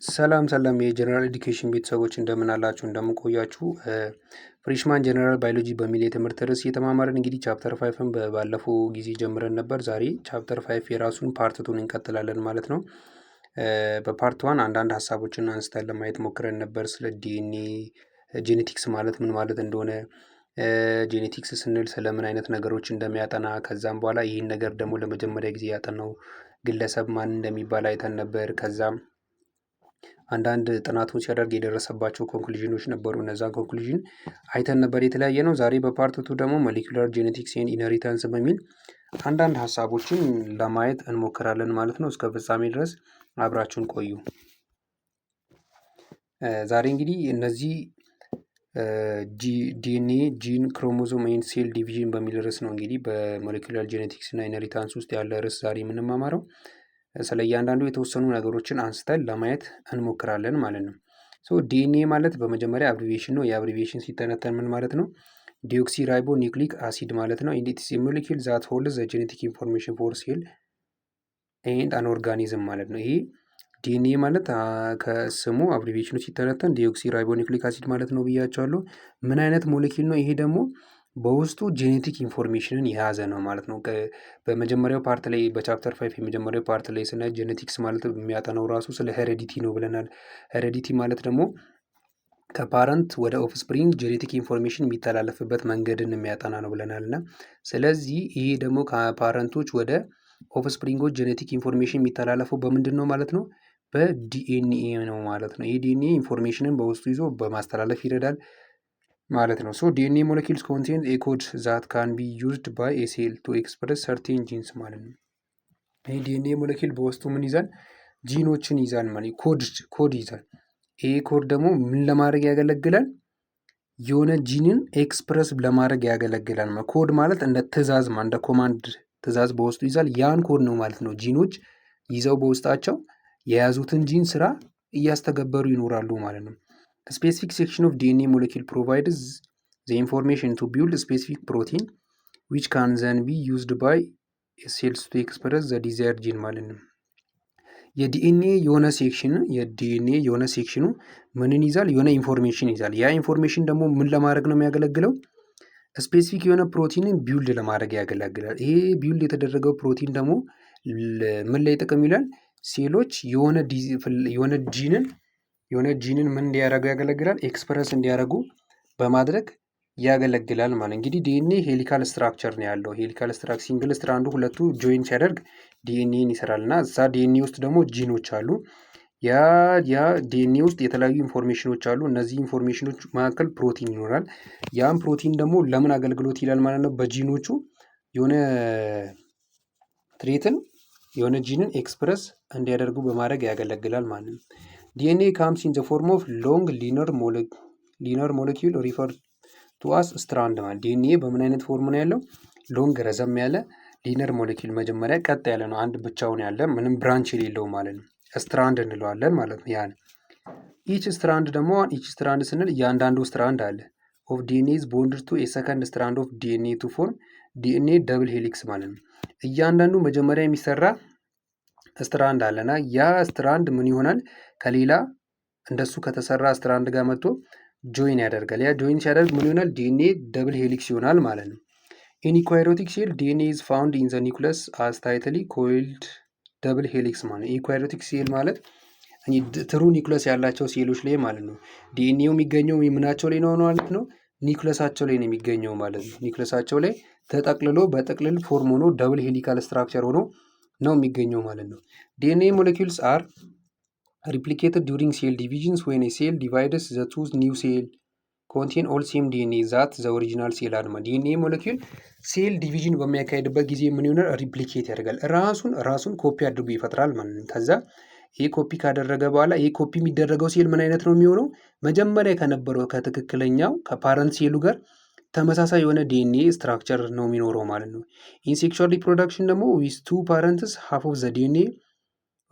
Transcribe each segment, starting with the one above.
ሰላም ሰላም የጀነራል ኤዱኬሽን ቤተሰቦች እንደምን አላችሁ? እንደምን ቆያችሁ? ፍሬሽማን ጀነራል ባዮሎጂ በሚል የትምህርት ርዕስ እየተማማርን እንግዲህ ቻፕተር 5ን ባለፈው ጊዜ ጀምረን ነበር። ዛሬ ቻፕተር 5 የራሱን ፓርት 2ን እንቀጥላለን ማለት ነው። በፓርት 1 አንዳንድ ሀሳቦችን አንስተን ለማየት ሞክረን ነበር። ስለ ዲኤንኤ ጄኔቲክስ ማለት ምን ማለት እንደሆነ፣ ጄኔቲክስ ስንል ስለምን አይነት ነገሮች እንደሚያጠና፣ ከዛም በኋላ ይህን ነገር ደግሞ ለመጀመሪያ ጊዜ ያጠናው ግለሰብ ማን እንደሚባል አይተን ነበር። ከዛም አንዳንድ ጥናቱን ሲያደርግ የደረሰባቸው ኮንክሉዥኖች ነበሩ። እነዛን ኮንክሉዥን አይተን ነበር የተለያየ ነው። ዛሬ በፓርት 2 ደግሞ ሞሌኩላር ጄኔቲክስ ኤንድ ኢንሄሪታንስ በሚል አንዳንድ ሀሳቦችን ለማየት እንሞክራለን ማለት ነው። እስከ ፍጻሜ ድረስ አብራችሁን ቆዩ። ዛሬ እንግዲህ እነዚህ ዲኤንኤ፣ ጂን፣ ክሮሞዞም ኤንድ ሴል ዲቪዥን በሚል ርዕስ ነው እንግዲህ በሞሌኩላር ጄኔቲክስ እና ኢንሄሪታንስ ውስጥ ያለ ርዕስ ዛሬ የምንማማረው። ስለ እያንዳንዱ የተወሰኑ ነገሮችን አንስተን ለማየት እንሞክራለን ማለት ነው። ሶ ዲኤንኤ ማለት በመጀመሪያ አብሪቬሽን ነው። የአብሪቬሽን ሲተነተን ምን ማለት ነው? ዲኦክሲ ራይቦ ኒውክሊክ አሲድ ማለት ነው። ኢትስ ሞሌኪል ዛት ሆልድስ ዘ ጄኔቲክ ኢንፎርሜሽን ፎር ሴል ኤንድ አን ኦርጋኒዝም ማለት ነው። ይሄ ዲኤንኤ ማለት ከስሙ አብሪቬሽኑ ሲተነተን ዲኦክሲ ራይቦ ኒውክሊክ አሲድ ማለት ነው ብያቸዋለሁ። ምን አይነት ሞሌኪል ነው? ይሄ ደግሞ በውስጡ ጄኔቲክ ኢንፎርሜሽንን የያዘ ነው ማለት ነው። በመጀመሪያው ፓርት ላይ በቻፕተር 5 የመጀመሪያው ፓርት ላይ ስናይ ጄኔቲክስ ማለት የሚያጠናው ራሱ ስለ ሄሬዲቲ ነው ብለናል። ሄሬዲቲ ማለት ደግሞ ከፓረንት ወደ ኦፍስፕሪንግ ጄኔቲክ ኢንፎርሜሽን የሚተላለፍበት መንገድን የሚያጠና ነው ብለናል። እና ስለዚህ ይሄ ደግሞ ከፓረንቶች ወደ ኦፍስፕሪንጎች ጄኔቲክ ኢንፎርሜሽን የሚተላለፈው በምንድን ነው ማለት ነው? በዲኤንኤ ነው ማለት ነው። ይህ ዲኤንኤ ኢንፎርሜሽንን በውስጡ ይዞ በማስተላለፍ ይረዳል ማለት ነው። ሶ ዲኤንኤ ሞለኪልስ ኮንቴን ኤ ኮድ ዛት ካን ቢ ዩዝድ ባይ ኤ ሴል ቱ ኤክስፕረስ ሰርቴን ጂንስ ማለት ነው። ይህ ዲኤንኤ ሞለኪል በውስጡ ምን ይዛል? ጂኖችን ይዛል ማለት ኮድ ይዛል። ይህ ኮድ ደግሞ ምን ለማድረግ ያገለግላል? የሆነ ጂንን ኤክስፕረስ ለማድረግ ያገለግላል። ኮድ ማለት እንደ ትእዛዝ እንደ ኮማንድ ትእዛዝ በውስጡ ይዛል። ያን ኮድ ነው ማለት ነው ጂኖች ይዘው በውስጣቸው የያዙትን ጂን ስራ እያስተገበሩ ይኖራሉ ማለት ነው። ስፔሲፊክ ሴክሽን ኦፍ ዲኤንኤ ሞለኪል ፕሮቫይድስ ዘ ኢንፎርሜሽን ቱ ቢውልድ ስፔሲፊክ ፕሮቲን ዊች ካን ዘን ቢ ዩዝድ ባይ ሴልስ ቱ ኤክስፕረስ ዘ ዲዛይርድ ጂን ማለት ነው። የዲኤንኤ የሆነ ሴክሽኑ ምንን ይዛል? የሆነ ኢንፎርሜሽን ይዛል። ያ ኢንፎርሜሽን ደግሞ ምን ለማድረግ ነው የሚያገለግለው? ስፔሲፊክ የሆነ ፕሮቲንን ቢውልድ ለማድረግ ያገለግላል። ይሄ ቢውልድ የተደረገው ፕሮቲን ደግሞ ምን ላይ ጥቅም ይላል? ሴሎች የሆነ ጂንን ምን እንዲያደርጉ ያገለግላል? ኤክስፕረስ እንዲያደርጉ በማድረግ ያገለግላል ማለት። እንግዲህ ዲኤንኤ ሄሊካል ስትራክቸር ነው ያለው። ሄሊካል ስትራክቸር ሲንግል ስትራንዱ ሁለቱ ጆይን ሲያደርግ ዲኤንኤን ይሰራል እና እዛ ዲኤንኤ ውስጥ ደግሞ ጂኖች አሉ። ያ ዲኤንኤ ውስጥ የተለያዩ ኢንፎርሜሽኖች አሉ። እነዚህ ኢንፎርሜሽኖች መካከል ፕሮቲን ይኖራል። ያም ፕሮቲን ደግሞ ለምን አገልግሎት ይላል ማለት ነው? በጂኖቹ የሆነ ትሬትን የሆነ ጂንን ኤክስፕረስ እንዲያደርጉ በማድረግ ያገለግላል ማለት ነው። ዲኤንኤ ካምስ ኢን ዘ ፎርም ኦፍ ሎንግ ሊነር ሞለኪል ሪፈር ቱ አስ ስትራንድ ማለት። ዲኤንኤ በምን አይነት ፎርም ነው ያለው? ሎንግ ረዘም ያለ ሊነር ሞለኪል፣ መጀመሪያ ቀጥ ያለ ነው፣ አንድ ብቻውን ያለ ምንም ብራንች የሌለው ማለት ነው። ስትራንድ እንለዋለን ማለት ነው። ያን ኢች ስትራንድ ደግሞ ኢች ስትራንድ ስንል እያንዳንዱ ስትራንድ አለ ኦፍ ዲኤንኤ ኢዝ ቦንድድ ቱ ኤ ሰከንድ ስትራንድ ኦፍ ዲኤንኤ ቱ ፎርም ዲኤንኤ ደብል ሄሊክስ ማለት ነው። እያንዳንዱ መጀመሪያ የሚሰራ ስትራንድ አለና ያ ስትራንድ ምን ይሆናል? ከሌላ እንደሱ ከተሰራ ስትራንድ ጋር መጥቶ ጆይን ያደርጋል። ያ ጆይን ሲያደርግ ምን ይሆናል? ዲኤንኤ ደብል ሄሊክስ ይሆናል ማለት ነው። ኢን ዩካሪዮቲክ ሴል ዲኤንኤ ኢዝ ፋውንድ ኢን ዘ ኒውክለስ አስ ታይትሊ ኮይልድ ደብል ሄሊክስ ማለት። ዩካሪዮቲክ ሴል ማለት ትሩ ኒውክለስ ያላቸው ሴሎች ላይ ማለት ነው። ዲኤንኤው የሚገኘው ምናቸው ላይ ነው ማለት ነው? ኒውክለሳቸው ላይ ነው የሚገኘው ማለት ነው። ኒውክለሳቸው ላይ ተጠቅልሎ በጥቅልል ፎርም ሆኖ ደብል ሄሊካል ስትራክቸር ሆኖ ነው የሚገኘው ማለት ነው። ዲኤንኤ ሞለኪውልስ አር ሪፕሊኬትድ ዱሪንግ ሴል ዲቪዥንስ ዌን ሴል ዲቫይድስ ዘ ቱ ኒው ሴል ኮንቴን ኦል ሴም ዲኤንኤ ዛት ዘ ኦሪጂናል ሴል አድማ። ዲኤንኤ ሞለኪውል ሴል ዲቪዥን በሚያካሄድበት ጊዜ ምን ይሆናል? ሪፕሊኬት ያደርጋል። ራሱን ኮፒ አድርጎ ይፈጥራል ማለት ነው። ከዛ ይህ ኮፒ ካደረገ በኋላ ይህ ኮፒ የሚደረገው ሴል ምን አይነት ነው የሚሆነው? መጀመሪያ ከነበረው ከትክክለኛው ከፓረንት ሴሉ ጋር ተመሳሳይ የሆነ ዲኤንኤ ስትራክቸር ነው የሚኖረው ማለት ነው። ኢን ሴክሹዋል ሪፕሮዳክሽን ደግሞ ዊዝ ቱ ፓረንትስ ሃፍ ኦፍ ዘ ዲኤንኤ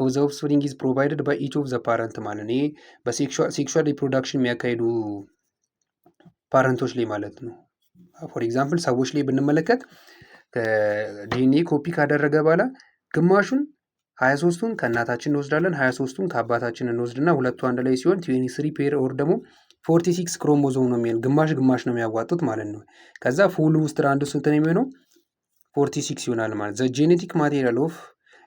ኦፍ ዘ ኦፍስፕሪንግ ኢዝ ፕሮቫይድድ ባይ ኢች ኦፍ ዘ ፓረንት ማለት ነው። ይሄ በሴክሹዋል ሪፕሮዳክሽን የሚያካሂዱ ፓረንቶች ላይ ማለት ነው። ፎር ኤግዛምፕል ሰዎች ላይ ብንመለከት ዲኤንኤ ኮፒ ካደረገ በኋላ ግማሹን 23ቱን ከእናታችን እንወስዳለን፣ 23ቱን ከአባታችን እንወስድና ሁለቱ አንድ ላይ ሲሆን 23 ፔር ኦር ደግሞ 46 ክሮሞዞም ነው የሚሆን፣ ግማሽ ግማሽ ነው የሚያዋጡት ማለት ነው። ከዛ ፉል ስትራንዱ ስንት ነው የሚሆነው? 46 ይሆናል ማለት። ዘ ጄኔቲክ ማቴሪያል ኦፍ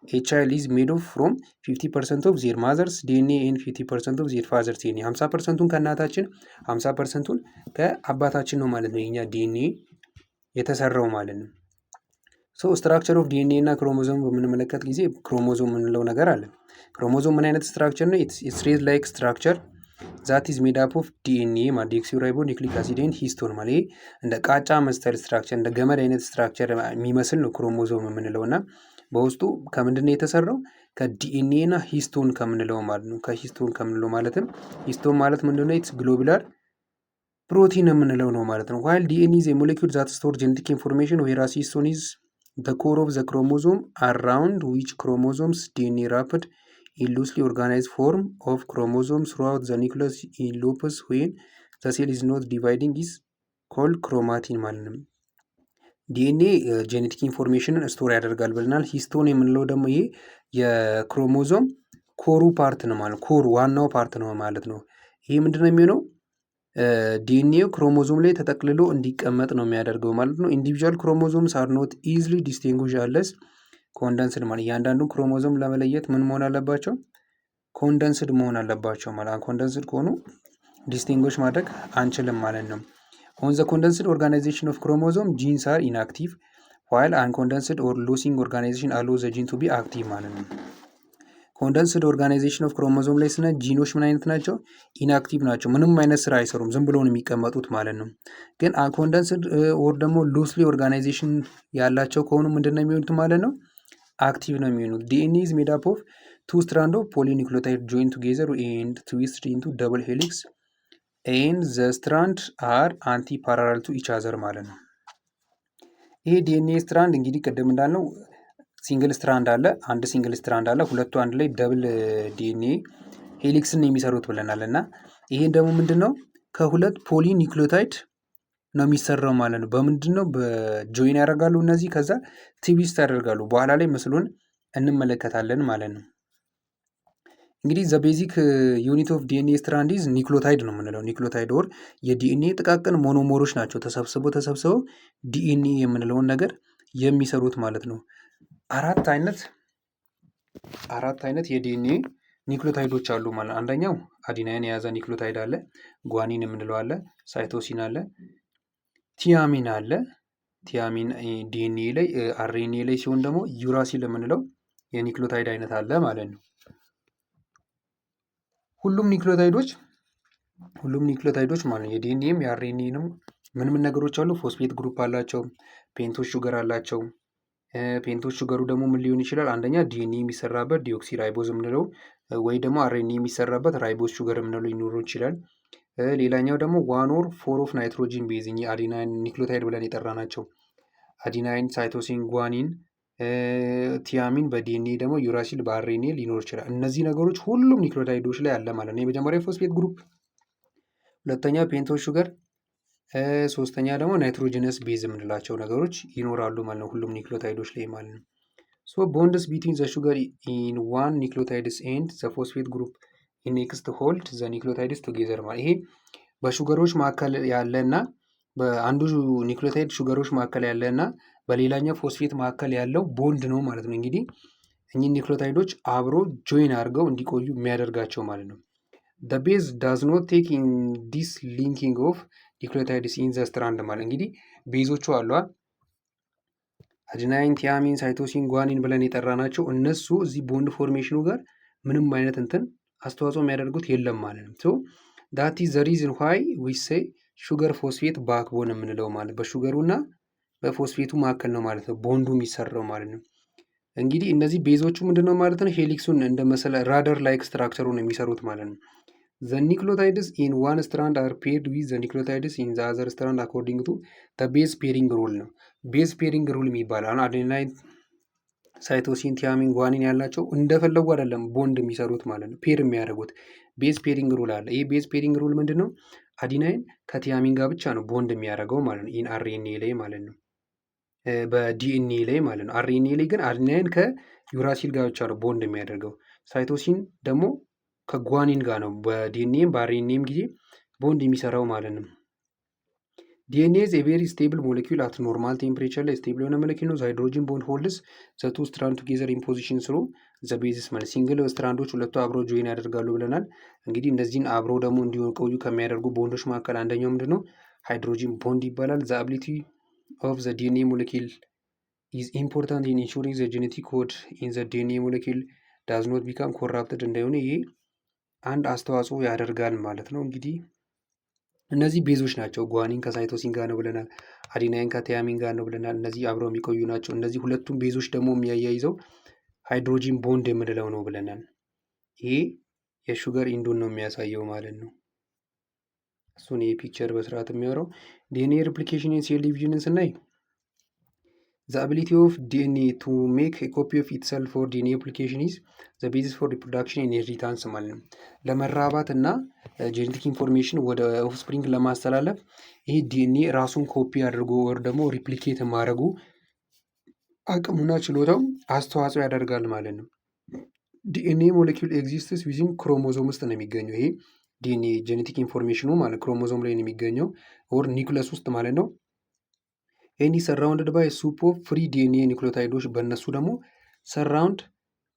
ኤ ቻይልድ ኢዝ ሜድ ኦፍ ፍሮም 50% ኦፍ ዜር ማዘርስ ዲኤንኤ ኤንድ 50% ኦፍ ዜር ፋዘርስ ዲኤንኤ። 50%ቱን ከእናታችን 50%ቱን ከአባታችን ነው ማለት ነው የኛ ዲኤንኤ የተሰራው ማለት ነው። ሶ ስትራክቸር ኦፍ ዲኤንኤ እና ክሮሞዞም በምንመለከት ጊዜ ክሮሞዞም የምንለው ነገር አለ። ክሮሞዞም ምን አይነት ስትራክቸር ነው? ኢትስ ሬድ ላይክ ስትራክቸር ዛት ኢዝ ሜድ አፕ ኦፍ ዲኤንኤ ዲኦክሲራይቦ ኒክሊክ አሲድ ኤንድ ሂስቶን ማለት ይሄ እንደ ቃጫ መሰል ስትራክቸር እንደ ገመድ አይነት ስትራክቸር የሚመስል ነው ክሮሞዞም የምንለው እና በውስጡ ከምንድን ነው የተሰራው? ከዲኤንኤ እና ሂስቶን ከምንለው ማለት ነው። ከሂስቶን ከምንለው ማለትም ሂስቶን ማለት ምንድን ነው? ኢትስ ግሎቡላር ፕሮቲን የምንለው ነው ማለት ነው። ዋይል ዲኤንኤ ኢዝ ኤ ሞሌኪውል ዛት ስቶር ጄኔቲክ ኢንፎርሜሽን ዌራስ ሂስቶን ኢዝ the core of the chromosome around which chromosomes DNA wrapped in loosely organized form of chromosomes throughout the nucleus in loops when the cell is not dividing is called chromatin ማለት ነው። ዲኤንኤ ጄኔቲክ ኢንፎርሜሽንን ስቶር ያደርጋል ብለናል። ሂስቶን የምንለው ደግሞ ይሄ የክሮሞዞም ኮሩ ፓርት ነው ማለት ኮሩ ዋናው ፓርት ነው ማለት ነው። ይሄ ምንድነው የሚሆነው? ዲኤንኤው ክሮሞዞም ላይ ተጠቅልሎ እንዲቀመጥ ነው የሚያደርገው ማለት ነው። ኢንዲቪዥዋል ክሮሞዞምስ አር ኖት ኢዝሊ ዲስቲንጉሽ አለስ ኮንደንስድ ማለት እያንዳንዱ ክሮሞዞም ለመለየት ምን መሆን አለባቸው? ኮንደንስድ መሆን አለባቸው ማለት ኮንደንስድ ከሆኑ ዲስቲንጉሽ ማድረግ አንችልም ማለት ነው። ኦን ዘ ኮንደንስድ ኦርጋናይዜሽን ኦፍ ክሮሞዞም ጂንስ አር ኢንአክቲቭ ዋይል አንኮንደንስድ ኦር ሉሲንግ ኦርጋናይዜሽን አሎ ዘ ጂን ቱ ቢ አክቲቭ ማለት ነው። ኮንደንስድ ኦርጋናይዜሽን ኦፍ ክሮሞዞም ላይ ስነ ጂኖች ምን አይነት ናቸው? ኢንአክቲቭ ናቸው። ምንም አይነት ስራ አይሰሩም፣ ዝም ብለው ነው የሚቀመጡት ማለት ነው። ግን አንኮንደንስድ ኦር ደግሞ ሉስሊ ኦርጋናይዜሽን ያላቸው ከሆኑ ምንድን ነው የሚሆኑት ማለት ነው? አክቲቭ ነው የሚሆኑት። ዲኤንኤ ኢዝ ሜድ አፕ ኦፍ ቱ ስትራንድ ኦፍ ፖሊኒክሎታይድ ጆይን ቱጌዘር ኤንድ ትዊስትድ ኢንቱ ደብል ሄሊክስ ኤንድ ዘ ስትራንድ አር አንቲ ፓራላል ቱ ኢች አዘር ማለት ነው። ይሄ ዲኤንኤ ስትራንድ እንግዲህ ቅድም እንዳልነው ሲንግል ስትራንድ አለ፣ አንድ ሲንግል ስትራንድ አለ፣ ሁለቱ አንድ ላይ ደብል ዲኤንኤ ሄሊክስን የሚሰሩት ብለናል። እና ይሄን ደግሞ ምንድን ነው? ከሁለት ፖሊ ኒክሊዮታይድ ነው የሚሰራው ማለት ነው። በምንድን ነው? በጆይን ያደርጋሉ እነዚህ፣ ከዛ ትዊስት ያደርጋሉ። በኋላ ላይ ምስሉን እንመለከታለን ማለት ነው። እንግዲህ ዘ ቤዚክ ዩኒት ኦፍ ዲኤንኤ ስትራንድ ኢዝ ኒክሊዮታይድ ነው የምንለው። ኒክሊዮታይድ ኦር የዲኤንኤ ጥቃቅን ሞኖሞሮች ናቸው ተሰብስበው ዲኤንኤ የምንለውን ነገር የሚሰሩት ማለት ነው። አራት አይነት የዲኤንኤ ኒክሊዮታይዶች አሉ ማለት ነው። አንደኛው አዲናይን የያዘ ኒክሊዮታይድ አለ፣ ጓኒን የምንለው አለ፣ ሳይቶሲን አለ፣ ቲያሚን አለ። ቲያሚን ዲኤንኤ ላይ አርኤንኤ ላይ ሲሆን ደግሞ ዩራሲል የምንለው የኒክሊዮታይድ አይነት አለ ማለት ነው። ሁሉም ኒክሊዮታይዶች ማለት ነው የዲኤንኤም የአርኤንኤንም ምን ነገሮች አሉ? ፎስፌት ግሩፕ አላቸው፣ ፔንቶስ ሹገር አላቸው። ፔንቶስ ሹገሩ ደግሞ ምን ሊሆን ይችላል? አንደኛ ዲኤንኤ የሚሰራበት ዲኦክሲ ራይቦዝ የምንለው ወይ ደግሞ አርኤንኤ የሚሰራበት ራይቦዝ ሹገር የምንለው ሊኖረው ይችላል። ሌላኛው ደግሞ ዋን ኦር ፎር ኦፍ ናይትሮጂን ቤዝ አዲናይን ኒክሊዮታይድ ብለን የጠራ ናቸው። አዲናይን፣ ሳይቶሲን፣ ጓኒን፣ ቲያሚን በዲኤንኤ ደግሞ ዩራሲል በአርኤንኤ ሊኖር ይችላል። እነዚህ ነገሮች ሁሉም ኒክሊዮታይዶች ላይ አለ ማለት ነው። የመጀመሪያ ፎስፌት ግሩፕ፣ ሁለተኛ ፔንቶስ ሹገር፣ ሶስተኛ ደግሞ ናይትሮጂነስ ቤዝ የምንላቸው ነገሮች ይኖራሉ ማለት ነው ሁሉም ኒክሊዮታይዶች ላይ ማለት ነው። ሶ ቦንድስ ቢትዊን ዘ ሹገር ኢን ዋን ኒክሊዮታይድስ ኤንድ ዘ ፎስፌት ግሩፕ ኢን ኔክስት ሆልድ ዘ ኒክሊዮታይድስ ቱጌዘር ማለት ይሄ በሹገሮች መካከል ያለና በአንዱ ኒክሊዮታይድ ሹገሮች መካከል ያለና በሌላኛው ፎስፌት መካከል ያለው ቦንድ ነው ማለት ነው። እንግዲህ እኚህ ኒክሊዮታይዶች አብሮ ጆይን አድርገው እንዲቆዩ የሚያደርጋቸው ማለት ነው። the base does not take in this linking of ኒክሊዮታይድስ ኢን ዘ ስትራንድ ማለት እንግዲህ ቤዞቹ አሉ አዲናይን፣ ቲያሚን፣ ሳይቶሲን፣ ጓኒን ብለን የጠራናቸው እነሱ እዚህ ቦንድ ፎርሜሽኑ ጋር ምንም አይነት አስተዋጽኦ የሚያደርጉት የለም ማለት ነው። ሶ ዳት ኢዝ ዘ ሪዝን ዋይ ዊ ሴይ ሹገር ፎስፌት ባክቦን የምንለው ማለት በሹገሩ እና በፎስፌቱ መካከል ነው ማለት ነው ቦንዱ የሚሰራው ማለት ነው። እንግዲህ እነዚህ ቤዞቹ ምንድነው ማለት ነው? ሄሊክሱን እንደ መሰለ ራደር ላይክ ስትራክቸሩን የሚሰሩት ማለት ነው። The nucleotides in one strand are paired with the nucleotides in the other strand according to the base pairing rule ነው። ቤዝ ፔሪንግ ሩል የሚባለው አዴናይን፣ ሳይቶሲን፣ ቲያሚን፣ ጓኒን ያላቸው እንደፈለጉ አይደለም ቦንድ የሚሰሩት ማለት ነው። ፔር የሚያደርጉት ቤዝ ፔሪንግ ሩል አለ። ይህ ቤዝ ፔሪንግ ሩል ምንድን ነው? አዲናይን ከቲያሚን ጋር ብቻ ነው ቦንድ የሚያደርገው ማለት ነው። ኢን አርኤንኤ ላይ ማለት ነው፣ በዲኤንኤ ላይ ማለት ነው። አርኤንኤ ላይ ግን አዲናይን ዩራሲል ጋር ብቻ ነው ቦንድ የሚያደርገው። ሳይቶሲን ደግሞ ከጓኒን ጋር ነው በዲኤንኤም በአርኤንኤም ጊዜ ቦንድ የሚሰራው ማለት ነው። ዲኤንኤ ኢዝ ኤ ቬሪ ስቴብል ሞለኪውል አት ኖርማል ቴምፕሬቸር ላይ ስቴብል የሆነ ሞለኪውል ነው። ሃይድሮጂን ቦንድ ሆልድስ ዘ ቱ ስትራንድ ቱጌዘር ኢን ፖዚሽን ስሩ ዘ ቤዚስ ማለት ሲንግል ስትራንዶች ሁለቱ አብረው ጆይን ያደርጋሉ ብለናል። እንግዲህ እነዚህን አብረው ደግሞ እንዲቆዩ ከሚያደርጉ ቦንዶች መካከል አንደኛው ምንድን ነው? ሃይድሮጂን ቦንድ ይባላል። ዘ አቢሊቲ ኦፍ ዘ ዲኤንኤ ሞለኪል ኢዝ ኢምፖርታንት ኢን ኢንሹሪንግ ዘ ጄኔቲክ ኮድ ኢን ዘ ዲኤንኤ ሞለኪል ዳዝ ኖት ቢካም ኮራፕትድ እንዳይሆነ ይሄ አንድ አስተዋጽኦ ያደርጋል ማለት ነው። እንግዲህ እነዚህ ቤዞች ናቸው። ጓኒን ከሳይቶሲን ጋር ነው ብለናል። አዲናይን ከቲያሚን ጋር ነው ብለናል። እነዚህ አብረው የሚቆዩ ናቸው። እነዚህ ሁለቱም ቤዞች ደግሞ የሚያያይዘው ሃይድሮጂን ቦንድ የምንለው ነው ብለናል። ይሄ የሹገር ኢንዱን ነው የሚያሳየው ማለት ነው። እሱን ይሄ ፒክቸር በስርዓት የሚያወራው ዲኤንኤ ሪፕሊኬሽን ሴል ዲቪዥንን ስናይ ዘ አቢሊቲ ኦፍ ዲኤንኤ ቱ ሜክ ኤ ኮፒ ኦፍ ኢትሰልፍ ፎር ዲኤንኤ ሪፕሊኬሽን ኢዝ ዘ ቤዚስ ፎር ሪፕሮዳክሽን ኤንድ ኢንሄሪታንስ ማለት ነው። ለመራባት እና ጄኔቲክ ኢንፎርሜሽን ወደ ኦፍስፕሪንግ ለማስተላለፍ ይህ ዲኤንኤ ራሱን ኮፒ አድርጎ ወር ደግሞ ሪፕሊኬት ማድረጉ አቅሙና ችሎታው አስተዋጽኦ ያደርጋል ማለት ነው። ዲኤንኤ ሞለኪውል ኤግዚስትስ ዊዝን ክሮሞዞም ውስጥ ነው የሚገኘው። ይሄ ዲኤንኤ ጄኔቲክ ኢንፎርሜሽኑ ማለት ክሮሞዞም ላይ ነው የሚገኘው ኦር ኒውክለስ ውስጥ ማለት ነው። ኤኒ ሰራውንድድ ባይ ሱፕ ኦፍ ፍሪ ዲኤንኤ ኒውክሊዮታይዶች በእነሱ ደግሞ ሰራውንድ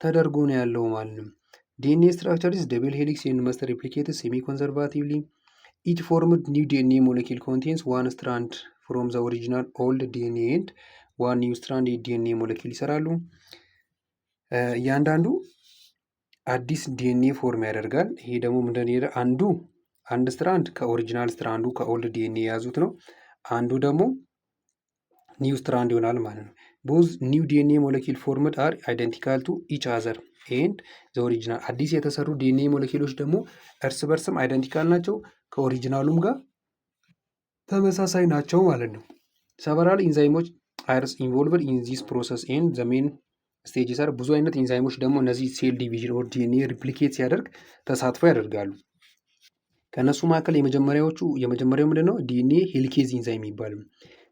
ተደርጎ ነው ያለው ማለት ነው። ዲኤንኤ ስትራክቸር ኢዝ ደብል ሄሊክስ ኤንድ መስት ሪፕሊኬት ሴሚ ኮንዘርቫቲቭሊ ኢች ፎርምድ ኒው ዲኤንኤ ሞለኪል ኮንቴንስ ዋን ስትራንድ ፍሮም ዘ ኦሪጂናል ኦልድ ዲኤንኤ ኤንድ ዋን ኒው ስትራንድ የዲኤንኤ ሞለኪል ይሰራሉ። እያንዳንዱ አዲስ ዲኤንኤ ፎርም ያደርጋል። ይሄ ደግሞ ምንድን አንድ ስትራንድ ከኦሪጂናል ስትራንዱ ከኦልድ ዲኤንኤ የያዙት ነው። አንዱ ደግሞ ኒው ስትራንድ ይሆናል ማለት ነው። ቦዝ ኒው ዲኤንኤ ሞለኪል ፎርምድ አር አይደንቲካል ቱ ኢች አዘር ኤንድ ዘ ኦሪጂናል። አዲስ የተሰሩ ዲኤንኤ ሞለኪሎች ደግሞ እርስ በርስም አይደንቲካል ናቸው፣ ከኦሪጂናሉም ጋር ተመሳሳይ ናቸው ማለት ነው። ሰቨራል ኢንዛይሞች አርስ ኢንቮልቭድ ኢን ዚስ ፕሮሰስ ኤንድ ዘ ሜን ስቴጅስ አር። ብዙ አይነት ኢንዛይሞች ደግሞ እነዚህ ሴል ዲቪዥን ኦር ዲኤንኤ ሪፕሊኬት ሲያደርግ ተሳትፎ ያደርጋሉ። ከእነሱ መካከል የመጀመሪያው ምንድን ነው? ዲኤንኤ ሄሊኬዝ ኢንዛይም ይባላል።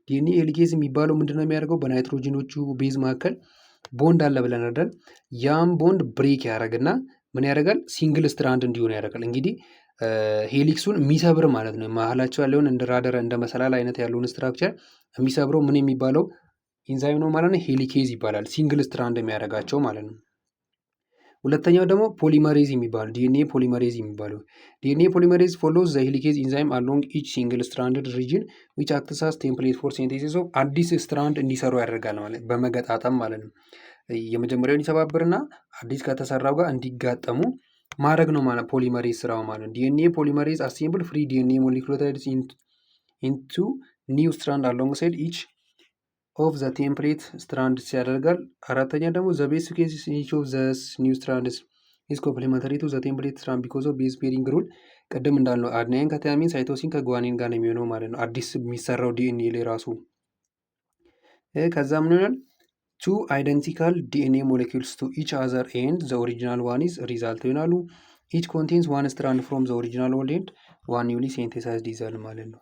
ዲኤንኤ ሄሊኬዝ የሚባለው ምንድነው የሚያደርገው? በናይትሮጂኖቹ ቤዝ መካከል ቦንድ አለ ብለን አይደል? ያም ቦንድ ብሬክ ያደርግና ምን ያደርጋል? ሲንግል ስትራንድ እንዲሆን ያደርጋል። እንግዲህ ሄሊክሱን የሚሰብር ማለት ነው። መሀላቸው ያለውን እንደ ራደር እንደ መሰላል አይነት ያለውን ስትራክቸር የሚሰብረው ምን የሚባለው ኢንዛይም ነው ማለት ነው? ሄሊኬዝ ይባላል። ሲንግል ስትራንድ የሚያደርጋቸው ማለት ነው። ሁለተኛው ደግሞ ፖሊመሬዝ የሚባለው ዲኤንኤ ፖሊመሬዝ የሚባለው ዲኤንኤ ፖሊመሬዝ ፎሎዝ ዘ ሄሊኬዝ ኢንዛይም አሎንግ ኢች ሲንግል ስትራንድድ ሪጅን ዊች አክትስ አስ ቴምፕሌት ፎር ሲንቴሲስ ኦፍ አዲስ ስትራንድ እንዲሰሩ ያደርጋል ማለት በመገጣጠም ማለት ነው። የመጀመሪያውን ይሰባብርና አዲስ ከተሰራው ጋር እንዲጋጠሙ ማድረግ ነው ማለት ፖሊመሬዝ ስራው ማለት ነው። ዲኤንኤ ፖሊመሬዝ አሴምብል ፍሪ ዲኤንኤ ሞለኪውላይድስ ኢንቱ ኒው ስትራንድ አሎንግሳይድ ኢች ኦፍ ዘ ቴምፕሌት ስትራንድስ ያደርጋል። አራተኛ ደግሞ ዘ ቤዝ ኬዝ ኢች ኦፍ ዘ ኒው ስትራንድስ ኢዝ ኮምፕሊመንተሪ ቱ ዘ ቴምፕሌት ስትራንድ ቢኮዝ ኦፍ ቤዝ ፔሪንግ ሩል። ቅድም እንዳልነው አድናይን ከቲያሚን ሳይቶሲን ከጓኒን ጋር ነው የሚሆነው ማለት ነው። አዲስ የሚሰራው ዲኤንኤ ላይ ራሱ ከዛ ምን ይሆናል? ቱ አይደንቲካል ዲኤንኤ ሞለኪውልስ ቱ ኢች አዘር ኤንድ ዘ ኦሪጂናል ዋን ኢዝ ሪዛልት ይሆናሉ። ኢች ኮንቴንስ ዋን ስትራንድ ፍሮም ዘ ኦሪጂናል ኦልድ ኤንድ ዋን ኒውሊ ሴንቴሳይዝድ ይዛል ማለት ነው።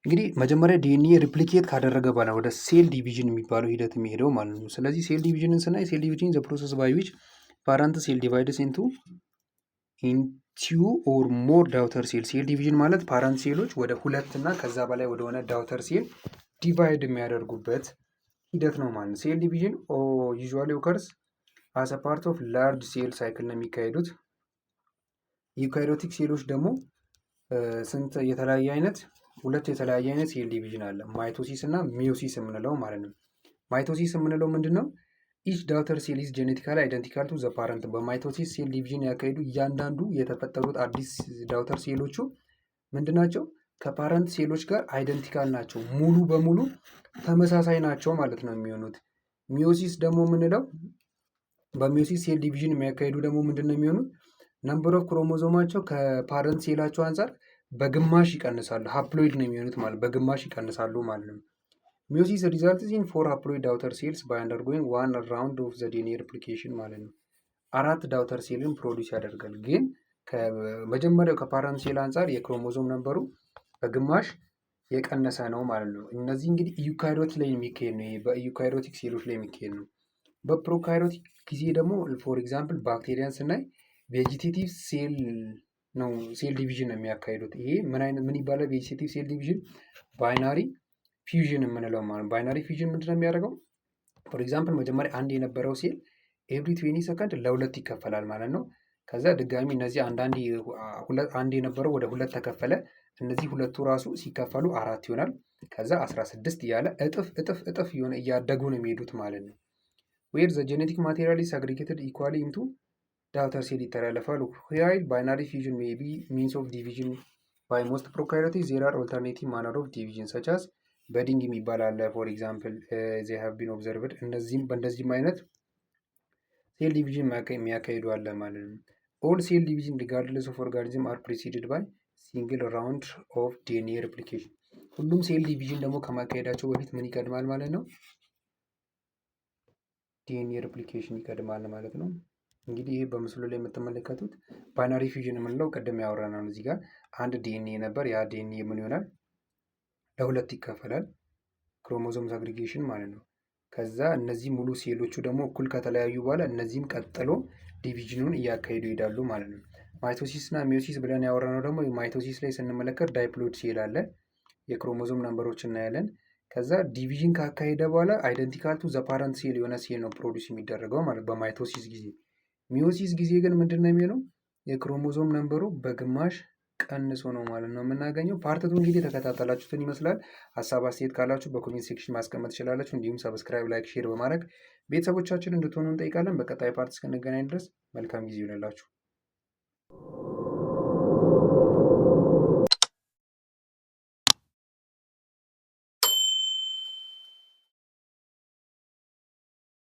እንግዲህ መጀመሪያ ዲኤንኤ ሪፕሊኬት ካደረገ በኋላ ወደ ሴል ዲቪዥን የሚባለው ሂደት የሚሄደው ማለት ነው። ስለዚህ ሴል ዲቪዥንን ስናይ ሴል ዲቪዥን ዘ ፕሮሰስ ባይ ዊች ፓረንት ሴል ዲቫይድስ ኢንቱ ኦር ሞር ዳውተር ሴል። ሴል ዲቪዥን ማለት ፓረንት ሴሎች ወደ ሁለት እና ከዛ በላይ ወደሆነ ዳውተር ሴል ዲቫይድ የሚያደርጉበት ሂደት ነው ማለት ነው። ሴል ዲቪዥን ዩዥዋሊ ኦከርስ አስ አ ፓርት ኦፍ ላርጅ ሴል ሳይክል ነው የሚካሄዱት። ዩካሪዮቲክ ሴሎች ደግሞ ስንት የተለያየ አይነት ሁለት የተለያየ አይነት ሴል ዲቪዥን አለ። ማይቶሲስ እና ሚዮሲስ የምንለው ማለት ነው። ማይቶሲስ የምንለው ምንድን ነው? ኢች ዳውተር ሴል ኢዝ ጄኔቲካሊ አይደንቲካል ቱ ዘ ፓረንት። በማይቶሲስ ሴል ዲቪዥን ያካሄዱ እያንዳንዱ የተፈጠሩት አዲስ ዳውተር ሴሎቹ ምንድን ናቸው? ከፓረንት ሴሎች ጋር አይደንቲካል ናቸው፣ ሙሉ በሙሉ ተመሳሳይ ናቸው ማለት ነው የሚሆኑት። ሚዮሲስ ደግሞ የምንለው በሚዮሲስ ሴል ዲቪዥን የሚያካሄዱ ደግሞ ምንድን ነው የሚሆኑት? ነምበር ኦፍ ክሮሞዞማቸው ከፓረንት ሴላቸው አንጻር በግማሽ ይቀንሳሉ። ሀፕሎይድ ነው የሚሆኑት ማለት በግማሽ ይቀንሳሉ ማለት ነው። ሚዮሲስ ሪዛልትስ ኢን ፎር ሀፕሎይድ ዳውተር ሴልስ ባይ አንደርጎይንግ ዋን ራውንድ ኦፍ ዘ ዲኤንኤ ሪፕሊኬሽን ማለት ነው። 4 ዳውተር ሴልን ፕሮዲስ ያደርጋል። ግን ከመጀመሪያው ከፓረንት ሴል አንጻር የክሮሞዞም ነበሩ በግማሽ የቀነሰ ነው ማለት ነው። እነዚህ እንግዲህ ኢዩካሪዮት ላይ የሚካሄድ ነው። በኢዩካሪዮቲክ ሴሎች ላይ የሚካሄድ ነው። በፕሮካሪዮቲክ ጊዜ ደግሞ ፎር ኤግዛምፕል ባክቴሪያን ስናይ ቬጂቴቲቭ ሴል ነው ሴል ዲቪዥን ነው የሚያካሂዱት። ይሄ ምን ይባላል? ቬጂቴቲቭ ሴል ዲቪዥን ባይናሪ ፊውዥን የምንለው ማለት ነው። ባይናሪ ፊውዥን ምንድነው የሚያደርገው? ፎር ኤግዛምፕል መጀመሪያ አንድ የነበረው ሴል ኤቭሪ 20 ሰከንድ ለሁለት ይከፈላል ማለት ነው። ከዛ ድጋሚ እነዚህ አንድ የነበረው ወደ ሁለት ተከፈለ። እነዚህ ሁለቱ ራሱ ሲከፈሉ 4 ይሆናል። ከዛ 16 እያለ እጥፍ የሆነ እያደጉ ነው የሚሄዱት ማለት ነው። ዌር ዘ ጄኔቲክ ማቴሪያል ኢዝ አግሪጌትድ ኢኳሊ ኢንቱ ዳውተር ሴል ይተላለፋሉ። ዌር ባይናሪ ፊውዥን ሜይ ቢ ሚንስ ኦፍ ዲቪዥን ባይ ሞስት ፕሮካሪዮቲክ ዜር አር ኦልተርኔቲቭ ማነር ኦፍ ዲቪዥን ሰች አስ በዲንግ የሚባል አለ። ፎር ኤግዛምፕል ዜ ሃቭ ቢን ኦብዘርቭድ። በእንደዚህም አይነት ሴል ዲቪዥን የሚያካሂዱ አለ ማለት ነው። ኦል ሴል ዲቪዥን ሪጋርድለስ ኦፍ ኦርጋኒዝም አር ፕሪሲድድ ባይ ሲንግል ራውንድ ኦፍ ዲኤንኤ ሬፕሊኬሽን። ሁሉም ሴል ዲቪዥን ደግሞ ከማካሄዳቸው በፊት ምን ይቀድማል ማለት ነው? ዲኤንኤ ሬፕሊኬሽን ይቀድማል ማለት ነው። እንግዲህ ይህ በምስሉ ላይ የምትመለከቱት ባይናሪ ፊውዥን የምንለው ቅድም ያወራነው ነው። እዚህ ጋር አንድ ዲኤንኤ ነበር። ያ ዲኤንኤ ምን ይሆናል? ለሁለት ይከፈላል። ክሮሞዞምስ አግሪጌሽን ማለት ነው። ከዛ እነዚህ ሙሉ ሴሎቹ ደግሞ እኩል ከተለያዩ በኋላ እነዚህም ቀጥሎ ዲቪዥኑን እያካሄዱ ይሄዳሉ ማለት ነው። ማይቶሲስ እና ሚዮሲስ ብለን ያወራነው ደግሞ ማይቶሲስ ላይ ስንመለከት ዳይፕሎይድ ሴል አለ። የክሮሞዞም ነምበሮች እናያለን። ከዛ ዲቪዥን ካካሄደ በኋላ አይደንቲካል ቱ ዘ ፓረንት ሴል የሆነ ሴል ነው ፕሮዲስ የሚደረገው ማለት በማይቶሲስ ጊዜ። ሚዮሲስ ጊዜ ግን ምንድን ነው የሚሆነው? የክሮሞዞም ነምበሩ በግማሽ ቀንሶ ነው ማለት ነው የምናገኘው። ፓርትቱ እንግዲህ የተከታተላችሁትን ይመስላል። ሀሳብ አስተያየት ካላችሁ በኮሜንት ሴክሽን ማስቀመጥ ትችላላችሁ። እንዲሁም ሰብስክራይብ፣ ላይክ፣ ሼር በማድረግ ቤተሰቦቻችን እንድትሆኑ እንጠይቃለን። በቀጣይ ፓርት እስክንገናኝ ድረስ መልካም ጊዜ ይሆንላችሁ።